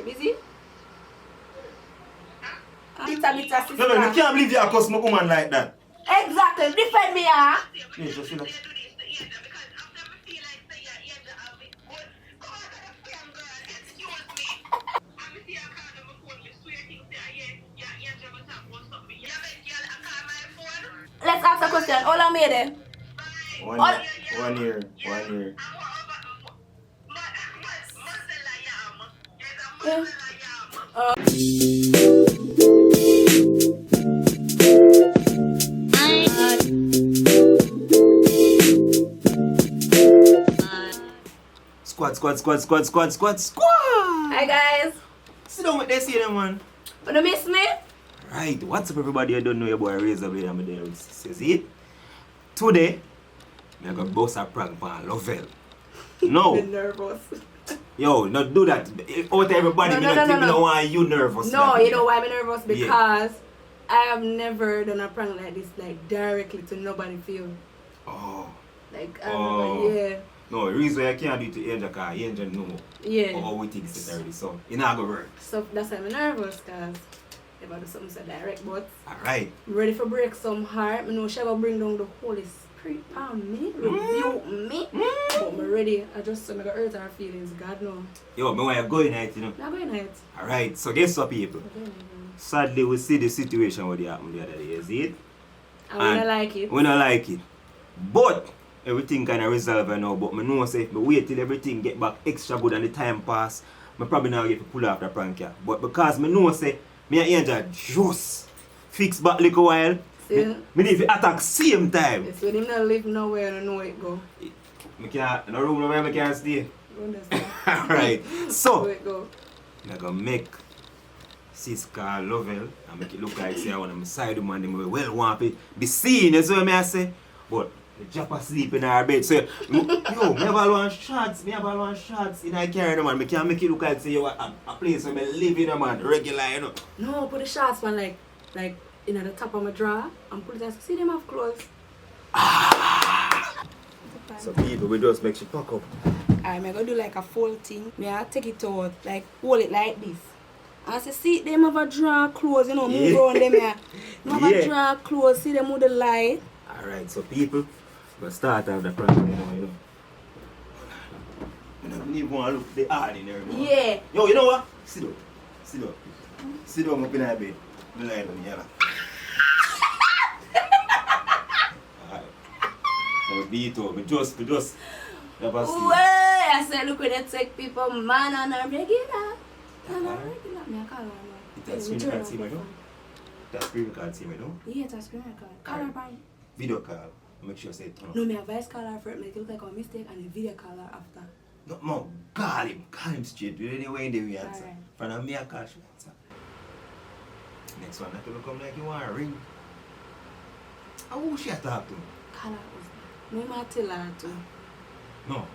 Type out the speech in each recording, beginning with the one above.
busy? It's a bit of No, I can't believe you are cuss my woman like that. Exactly, defend me, huh? Yeah, just relax. Let's ask a question. How long made it? 1 year. Yeah. Squad. Hi guys. Sit down with this here, man. Wanna miss me? Right, what's up everybody? I don't know your boy Razablade. I'm there with says it. Today, I'm gonna bust a prank on Lovell. No. I'm nervous. Yo, not do that. Out everybody, no want you nervous. No, you know why I'm nervous? Because I have never done a prank like this, like directly to nobody feel. Oh. Like, yeah. No, the reason why I can't do it to Angel because Angel know how we think it's already. So, it's not going to work. So, that's why I'm nervous because if I do something so direct, but alright. I'm ready for break some heart. I know she will bring down the Holy Spirit on me, rebuke me. But I'm ready. I just want to hurt her feelings. God knows. Yo, I want to go in it, you know. Not going out. Alright, so guess what, people? Sadly, we see the situation what happened the other day, is it? And we don't like it. We don't like it. But everything kind of resolve now. But I know say if I wait till everything get back extra good and the time pass, I probably not get to pull off the prank here. But because I know say me and Angel just fix back little while, me need to attack same time. Yes, when him not live nowhere, I don't know where it go. I can't, no room where I can stay. Understand? Alright, so where it go? I'm going to make sis call Lovell and make it look like say I want to side woman, them well want to be seen, you see what I say? But the drop asleep in her bed. So, yo, me have all one shots in her carry, man. I can't make it look like say you a place where I live in, man, regular, you know. No, put the shots man like in the top of my drawer and put it as see them have clothes. So people, we just make she pack up. I'm gonna do like a full thing. I take it out, like hold it like this. I say, see them have a drawer clothes, you know, move around them here. Have a drawer clothes, see them with the light. Alright, so people, we'll start off the prank, you know. I don't even want to look the ordinary. Yeah. Yo, you know what? Sit down. Sit down up in that bed. The light on the yellow. Alright. So we beat up. We just never see. I said, look when they take people, man, and a regular. And a regular. Me I call her now. It's a screen record, see me, no? That's screen record, see me, no? Yeah, it's a screen record. Call her back. Video call. Make sure say turn up. No, me advice call her first, make it look like a mistake, and a video call her after. No, call him straight. Do anyway in the way answer. Alright. From me, I call she answer. Next one, that will come like you want to ring. Who she talk to? Call her husband. No, I tell her to. No.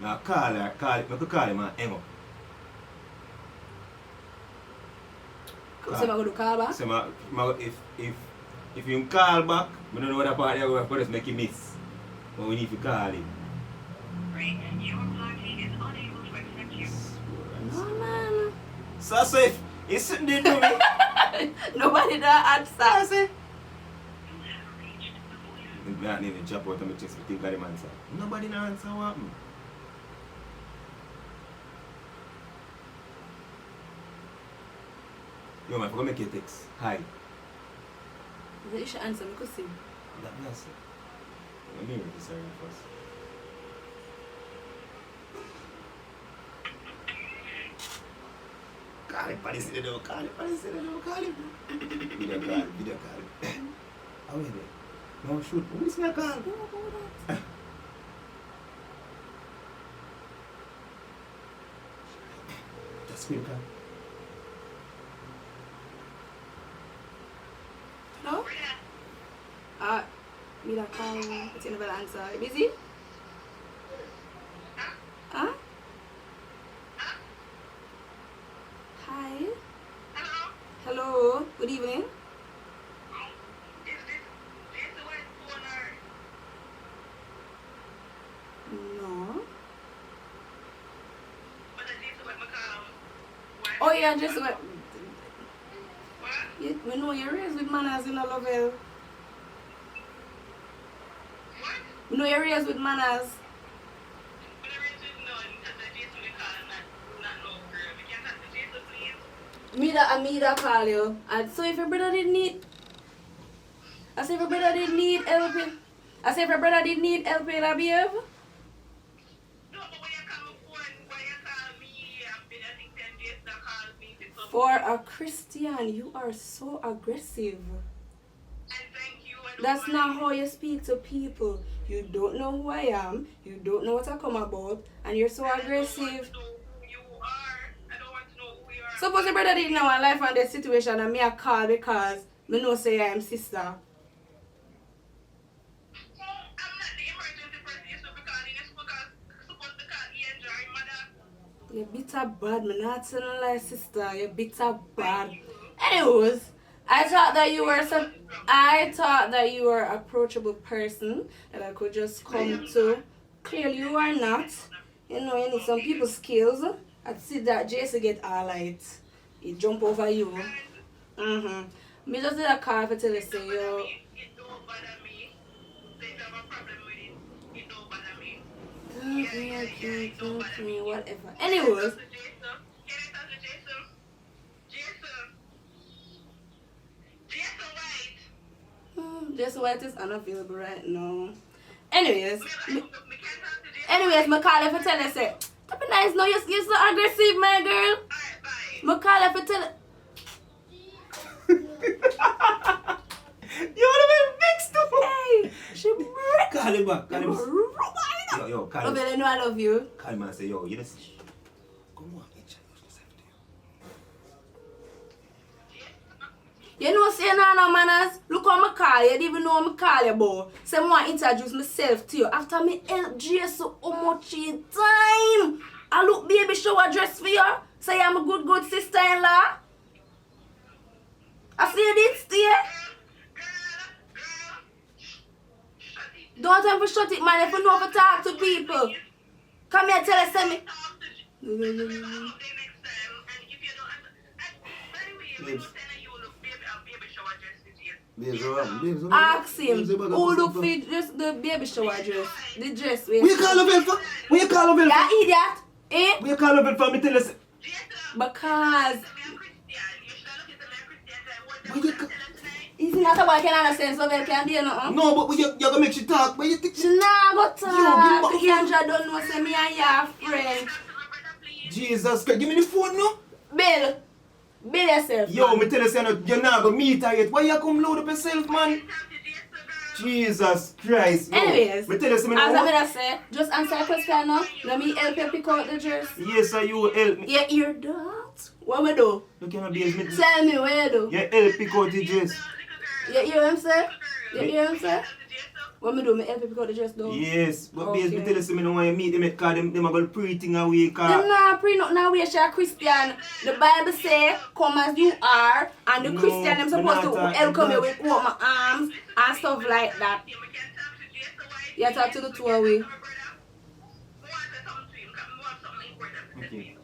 Now call her, I could call him and hang up. So I'm going to call back? So if you call back, we don't know what part you're going to just make him miss. But we need to call him. Right, your party is unable to accept you. No, man. So if it's something they do me. Nobody that answer. I say. You have reached the voice. I need to jump out of my chest to think of him answer. Nobody no answer what happened. Yo man, I forgot to make a text. Hi. You should answer me, because see. That me answer. Let me read this first. Call him, buddy, sit down, call him. Video call. How is it? No, shoot. Who is my call? Just screen call. No? Me that call, it's in the answer. You busy? Huh? Hi. Hello? Hello. Good evening. Is this the one phone or No. but is this what my call? Oh yeah, just what? What? We know you're raised with manners, you know, Lovell. What? We know you're raised with manners. But I raised with none, because I just want to call not no girl. We can't talk to Jesus, please. Me that call you. And so if your brother didn't need, I say if your brother didn't need help, I say if your brother didn't need help in a behave. No, but when you call my phone, when you call me, I've been, I think 10 days that called me to some. For a Christian, you are so aggressive. And thank you. I don't That's want not to- how you speak to people. You don't know who I am. You don't know what I come about, and you're so I don't aggressive. want to know who you are. I don't want to know who you are. Suppose your brother didn't know my life and death situation, and me a call because me know say I am sister. I'm not the emergency person you're supposed to call. You're supposed to call Ian Jar, mother. You're bitter bad, me not saying no lie, sister. You're bitter bad. Anyways, I thought that you were an approachable person that I could just come to. Clearly you are not. You know, you need some people's skills. I see that Jason get all right. He jump over you. Me just did a call for tell you say yo. It don't bother me. If you have a problem with it, it don't bother me. Whatever. Anyways, Can I talk to Jason? Jason White. Jason White is unavailable right now. Anyways, Me can't talk to Jason. anyways, me call you for tell you say, that be nice. No, you're so aggressive, my girl. Alright, bye. Me call you for tell you. You wanna be mixed up? Hey, she break. Call him back. Call him. Yo, Yo, call Love him. you, I know I love you. Call him and say, yo, you know, come on, introduce yourself to you. You know, say no manners. Look how me call you. You didn't even know me call you, boy. Say I want to introduce myself to you. After me help Jason how much in time. I look baby shower dress for you. Say I'm a good sister-in-law. I see you did stay. Girl. Shut it. Don't have to shut it, man. If you know how to talk to people. Come here, tell us something. Talk to Jason next time. And if you don't answer. By the way, we don't say that you look baby shower dress with you. Ask him who look for just the baby shower dress. The dress. Where you call him for? Where you call him for? You idiot. Eh? Where you call him for? Me tell us. Jason. Because Where you call? it's not a boy can understand so well can do nothing. No, but you're gonna make she talk. But you think She nah go talk. Yo, give me Andra don't know say me and your friend. Jesus Christ, give me the phone now. Bill yourself. Yo, man. me tell you, you're not gonna meet her yet. Why you come load up yourself, man? Jesus Christ. Yo. Anyways, me tell you, as me I'm know. gonna say, just answer a question now. Let me help you pick out the dress. Yes, sir, you help me. Your ear dogs. What we do? You cannot be as me. Tell me what you do. You help pick out the dress. You hear him say? You hear him say? What me do? Me help you pick out the dress though. Yes, but Okay. me tell you, me don't want you meet them because them are going to pre-thing away. Them Cause nah pre nothing away, she a Christian. The Bible say, come as you are, and the No, Christian them me supposed not to talk welcome you that. with open arms and stuff like that. You talk to the two of we. okay.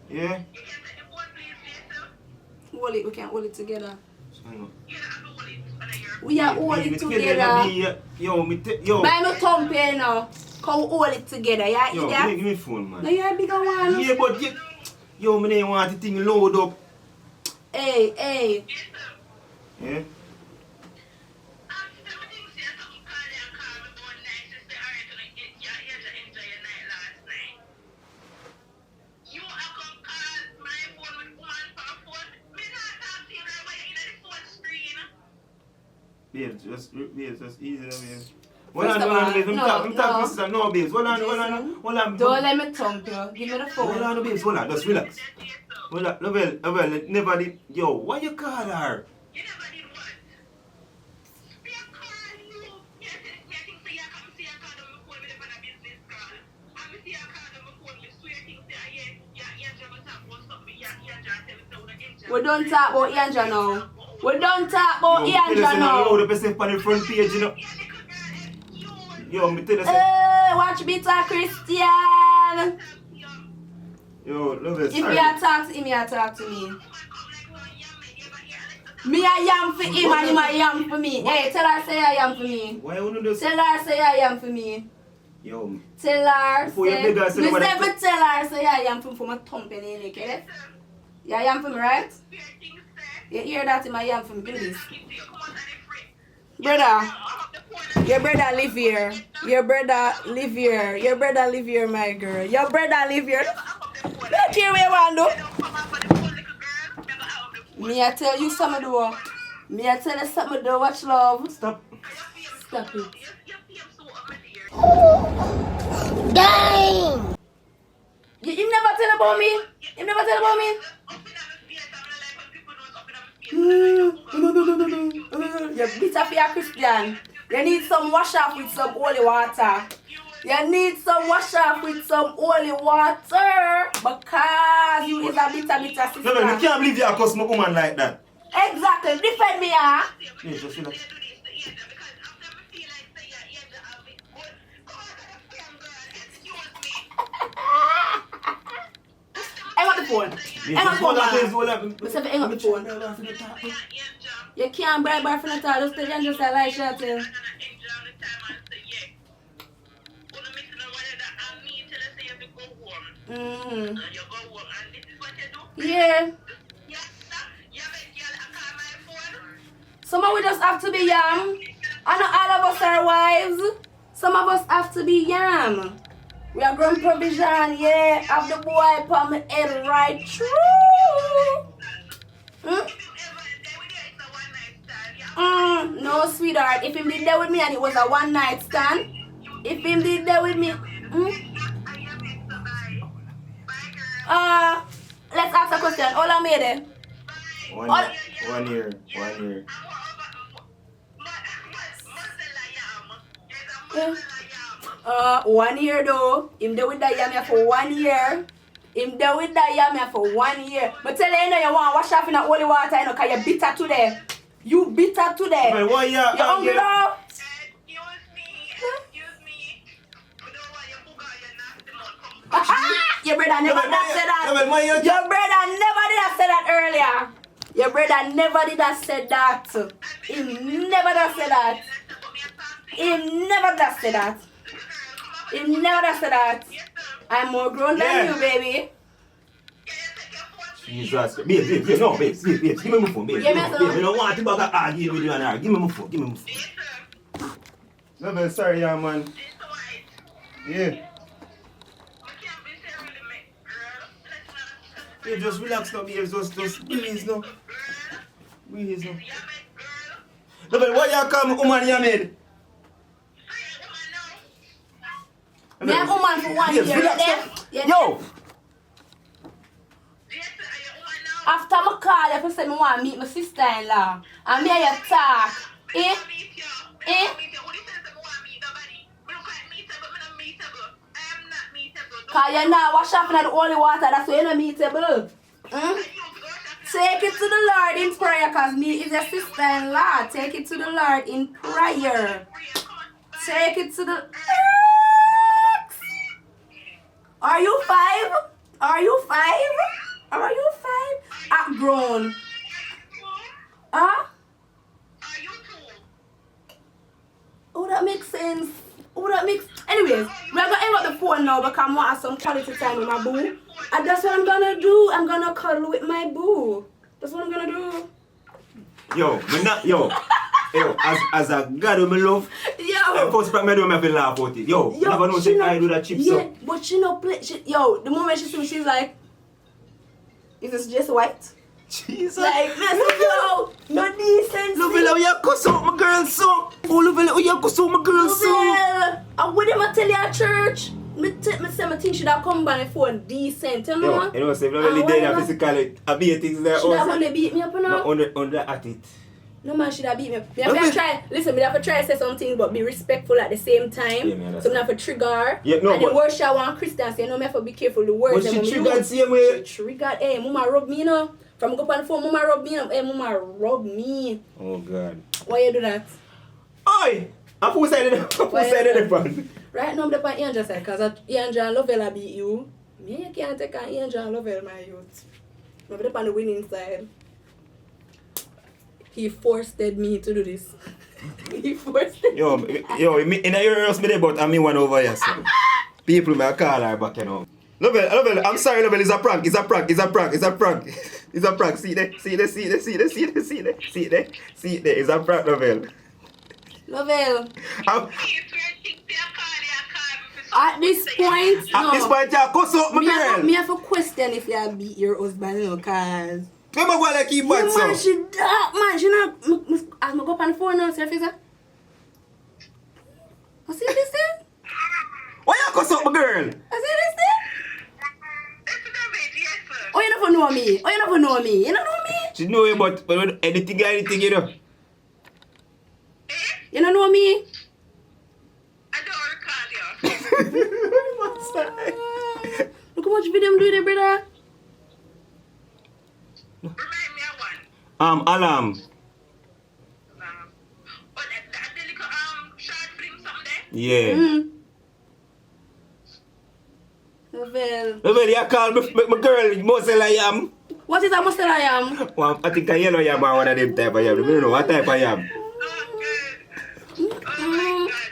Yeah. Hold it, we can hold it together. Hang on. We are hold it Me tell you, together. yo, Buy me thumb here now. Come hold it together, yeah, yo, idiot? give me phone, man. No, you're a bigger one. Yeah, but yo, me don't want the thing load up. Hey. Yeah. Babes, just easy, babes. Hold First on, of all, babes. I'm no. talking, sister. No, babes. Hold on. Don't let me thump you. Give me the Hold phone. on, babes. Hold on, just relax. Hold on, Lovell, never did. Yo, why you call her? You never did what? Me a call you. Me think say you come see a call them before me on a business call. And me see a call them before me swear things say yeah Jabba talk about something. Yeah Jabba tell me so the engine. We don't talk about Yanja now. We don't talk about Yo, tell us Yanja you know, load now. up yourself on the front page, you know. Yo, me tell you, Hey, watch Bitter Christian. Yo, love it. If you talk to him, you talk to me. Me a yam for him and him a yam for me. Hey, tell her say I am for me. Why you do Tell her say I am for me. Yo, Tell her before you say. beg her, say Me nobody- never tell her say I am for my thumping in it, okay? You am for me, right? You hear that in my yam for me? Do this. Brother, your brother live here. Your brother live here. Your brother live here, my girl. Your brother live here. Look here, where you want to do. Me I tell you something do. Me I tell you something do. Watch love. stop. Stop it. Dang! You never tell about me. You never tell about me. You bitter for your Christian. You need some wash off with some holy water. You need some wash off with some holy water because you is a bitter sister. No, I can't believe you accuse my woman like that. Exactly. Defend me, ah. Yeah, just relax. Hang on the phone. Hang on the phone, man. Please, Hang on the phone. You can't bribe her for the all. Just tell you just a lie, shut up. Mm-hmm. Yeah. Some of we just have to be young. I know all of us are wives. Some of us have to be young. We are grown provision, yeah. Have the boy upon my head right true. No, sweetheart. If him did that with me and it was a one night stand, if him did that with me, let's ask a question. How long made it? 1 year. 1 year. Yeah. 1 year though. Him there with that yam for 1 year. Him there with that yam for 1 year. But tell you, you want to wash off in a holy water, you know, because you're bitter today. You bitter today. Man, why you hungry now? Your brother never did say that. Your brother never did say that earlier. Your brother never did say that. He never did say that. He never did say that. He never did say that. I'm more grown than you, baby. Jesus. Babe, no, babe, give me my phone, babe. Give me Babe, some. I don't want to back argue with you and her. Give me my phone, No, man, sorry, yeah, man. Yeah. Yeah, just relax now, babe. Just breathe now. Breathe now. No, but why you call me woman, you made? Me a woman for 1 year. Relax. Yo! After I call you, I say I want to meet my sister-in-law. And me and you talk. Eh? Because you now wash up in the holy water. That's why you're not meetable. Take it to the Lord in prayer because me is your sister-in-law. Take it to the Lord in prayer. Take it to the... Are you 5? Are you 5? Are you 5? Act grown. Huh? Oh, that makes sense. Oh, that makes... Anyways, we're going to end up the phone now because I want some quality time with my boo. And that's what I'm going to do. I'm going to cuddle with my boo. That's what I'm going to do. Yo, as a God who me love, first part me do me have to laugh about it. Yo, you never know say I do that chip yeah, but she no play. The moment she see me, she's like, is this just white? Jesus. Like, yo, no decency. Lovella, you cuss out my girl so. Oh, Lovella, you cuss out my girl so. And what did I tell you at church? Me say my thing should have come by the phone decent, you know? You know, say Lovella dead physically, I beat things there. Should have only beat me up, you know? Under at it. No man should have beat me up. Me have to try, listen, me have to try to say something but be respectful at the same time. Yeah, so me have to trigger. Yeah, no, and but the words I want Christians, you know, me have to be careful the words. But she triggered same way. She triggered, hey, mama rub me, you know. From go up on the phone, mama rub me, you know. Hey, mama rub me. Oh God. Why you do that? Oi! I'm who side of the phone? Right now I'm the on Angel side, because Angel and Lovella beat you. Me, you can't take an angel Lovell, my youth. I'm up on the winning side. He forced me to do this. He forced me. Yo, in your house, me there, but I'm me one over here, so. People may call her back, you know. Lovell, I'm sorry, Lovell, it's a prank. It's a prank. It's a prank. See it there. It's a prank, Lovell. Lovell, I'm- at this point, no. At this point, you cuss up, my girl. Me have a question if you beat your husband, you know, cause... Come on, go and keep Yeah, on, man, so. she dark, man. She not... As I go up on the phone now, see her face, I see this thing? Why you cuss up, my girl? I see this thing? Oh, you never know me. You don't know me. She know you, but anything, you know. You don't know me. I don't recall you. Look how much video I'm doing there, brother. Remind me of one. Alarm. But that the little short film something there. Yeah. Well, You call me, my girl, Mosel I am. what is a muscle I am? Well, I think a yellow yam or one of them type of yam. I don't know what type of yam.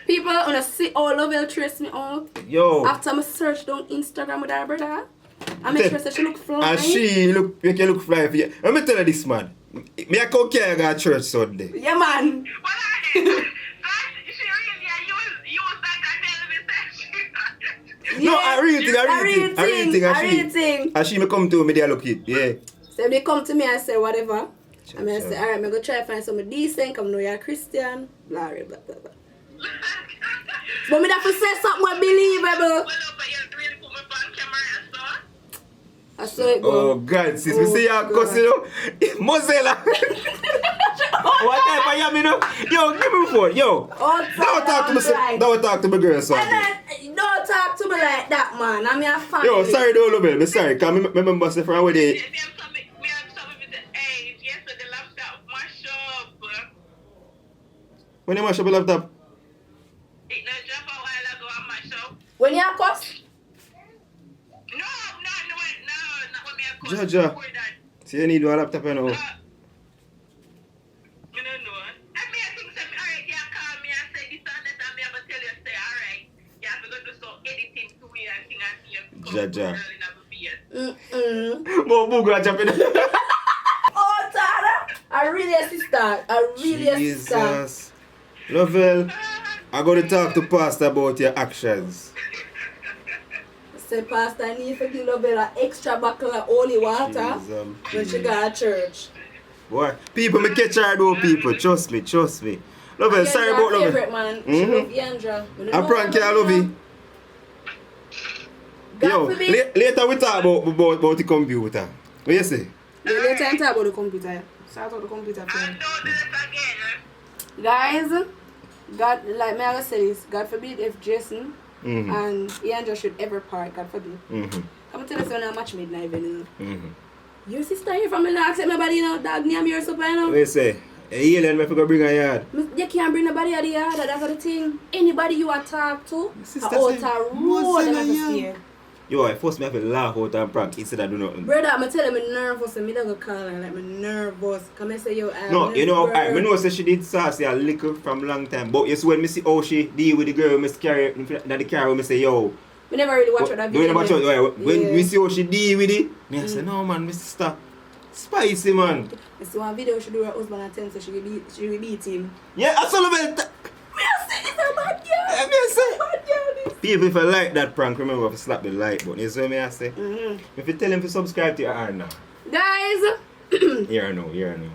People wanna see all Lovell trace me out. Yo. After I search down Instagram with her brother, I make sure that she look fly. And she make you look fly for you. Let me tell you this, man. Me I come here go to church Sunday. Yeah, man. What are they? She really use that to tell me No, I really think. thing. And she may come to me, they look it. Yeah. So they come to me and say whatever. Sure, I mean, I sure. say, alright, I'm going to try to find someone decent, come know you're a Christian, blah, blah, blah, blah. But me have to say something unbelievable. I saw it Oh go. God, sis, we see your cuss, you know. Mozilla. What type of yam, you know? Yo, give me phone, yo. Don't talk to me, don't talk to my girl, son. And then, don't talk to me like that, man. I'm your family. Yo, sorry, don't love me. Sorry, because I remember say from where they. When you mash up your laptop? When you cuss, Jaja. See, you need one laptop, you know. Jaja. More booger jumping. oh, Tara, I really a sister. I really a sister. Jesus. Lovell, I'm going to talk to Pastor about your actions. Say, Pastor, I need to give Lovell an extra buckle of holy water Jesus. when she go to church. Boy, people, me catch her though, people. Trust me. Lovell, sorry about Lovell. favorite man. She love Yandra. I prank you, I love you. Yo, later we talk about the computer. What you say? Yeah, later I talk about the computer. Start out the computer first. Guys, God, like me, I say this, God forbid if Jason and Yandra should ever part, God forbid. I'm tell you when I match midnight, you know. Your sister here from the north, say nobody, you know, dog name your supper, you know. What you say? Hey, Alien, I forgot to bring a yard. You can't bring nobody out of the yard, that's the thing. Anybody you are talk to, Sister out say, a road, them have to yeah. stay. Yo, I forced me to have to laugh out and prank instead of do nothing. Brother, I'm tell them I'm nervous, and me don't go call her, like, I'm nervous. Come and say, yo, I'm No, you know, I nervous. know say she did sassy a little from long time. But you see when me see how she deal with the girl, me carry in the car, when me say, yo. We never really watch that When video. when we see how she deal with it, me I say, no man, me sister, spicy man. I see one video she do her husband at 10, so she will beat him. Yeah, I saw about that. Me I say, it's a bad girl. Yeah, me I say. Bad girl, this. People, if I like that prank, remember to slap the like button. You see what me I say? If you tell them to subscribe to your now. Guys, Here I know.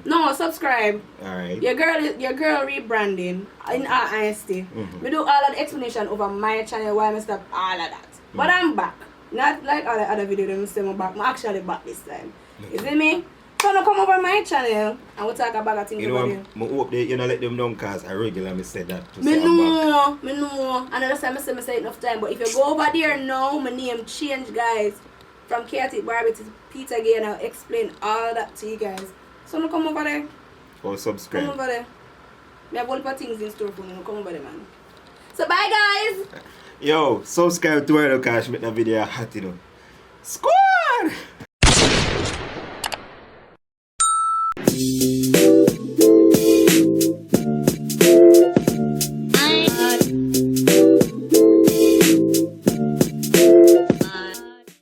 no, subscribe. Alright. Your girl rebranding in all honesty. We do all of the explanation over my channel why I stop all of that. But I'm back. Not like all the other videos them say I'm back. I'm actually back this time. You see me? So now come over my channel and we'll talk about a thing You know, over there. I hope they, you know, let them know because I regularly say that. To Me say I'm back. know. And that's time I say enough time. But if you go over there now, my name change, guys. From Chaotic Barbie to Peter Gay, and I'll explain all that to you guys. So now come over there. Or Come subscribe. over there. We have a lot of things in store for you. Come over there, man. So bye, guys. Yo, subscribe to her because she make that video hot, you know. Squad!